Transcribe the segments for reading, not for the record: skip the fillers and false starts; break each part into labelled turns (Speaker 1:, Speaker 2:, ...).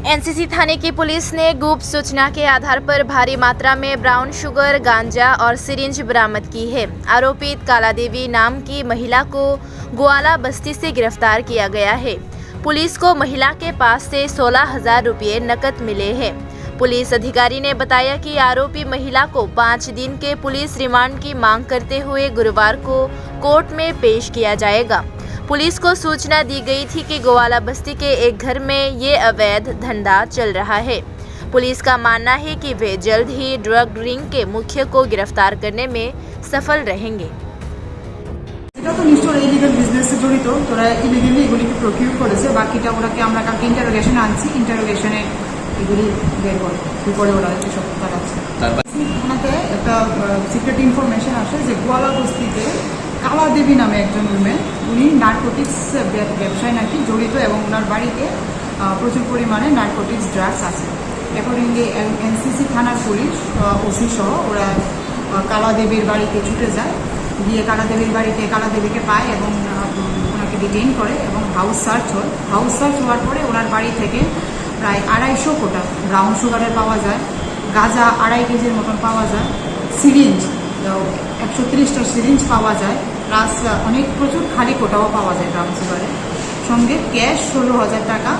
Speaker 1: NCC थाने की police ने गुप्त सूचना के आधार पर भारी मात्रा में ब्राउन शुगर, गांजा और सिरिंज बरामद की है। आरोपित काला देवी नाम की महिला को ग्वाला बस्ती से गिरफ्तार किया गया है। पुलिस को महिला के पास से 16,000 रुपये नकद मिले हैं। पुलिस अधिकारी ने बताया कि आरोपी महिला को 5 दिन के पुलिस रिमांड की मांग करते हुए गुरुवार को कोर्ट में पेश किया जाएगा। पुलिस को सूचना दी गई थी कि ग्वाला बस्ती के एक घर में ये अवैध धंधा चल रहा है। पुलिस का मानना है कि वे जल्द ही ड्रग रिंग के मुख्य को गिरफ्तार करने में सफल रहेंगे।
Speaker 2: এটা তো নিশ্চয়ই ইলিগাল বিজনেসে জড়িত, তোরা ইলিগালি এগুলিকে প্রকিউর করেছে। বাকিটা ওরাকে আমরা কালকে ইন্টারোগেশনে আনছি, ইন্টারোগেশনে এগুলি বের করে ওরা এসব চালাচ্ছে। ওনাতে একটা সিক্রেট ইনফরমেশন আসে যে গোয়ালা বস্তিতে কালা দেবী নামে একজন উইমেন, উনি নার্কোটিক্স ব্যবসায় নাকি জড়িত এবং ওনার বাড়িতে প্রচুর পরিমাণে নার্কোটিক্স ড্রাগস আছে। অ্যাকর্ডিংলি এনসিসি থানার পুলিশ ওসি সহ ওরা কালা দেবীর বাড়িতে ছুটে যায়, গিয়ে কালা দেবীর বাড়িতে কালা দেবীকে পায় এবং ওনাকে ডিটেইন করে এবং হাউস সার্চ হয়। হাউস সার্চ হওয়ার পরে ওনার বাড়ি থেকে প্রায় 250 কোটা ব্রাউন সুগারের পাওয়া যায়, গাঁজা 2.5 কেজির মতন পাওয়া যায়, সিরিঞ্জ 130টা সিরিঞ্জ পাওয়া যায়, প্লাস অনেক প্রচুর খালি কোটাও পাওয়া যায় ব্রাউন সুগারের সঙ্গে। ক্যাশ 16,000 টাকা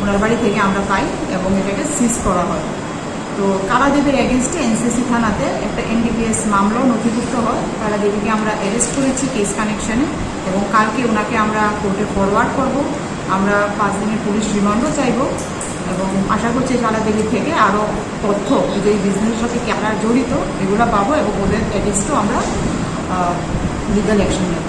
Speaker 2: ওনার বাড়ি থেকে আমরা পাই এবং এটাকে সিজ করা হয়। তো কালা দেবীর এগেনস্টে এনসিসি থানাতে একটা এনডিপিএস মামলাও নথিভুক্ত হয়। কালা দেবীকে আমরা অ্যারেস্ট করেছি কেস কানেকশনে এবং কালকে ওনাকে আমরা কোর্টে ফরওয়ার্ড করব। আমরা 5 দিনের পুলিশ রিমান্ডও চাইব এবং আশা করছি কালা দেবীর থেকে আরও তথ্য যে এই বিজনেসের সাথে কারা জড়িত এগুলো পাবো এবং ওদের এগেনস্টও আমরা লিগাল অ্যাকশন নেব।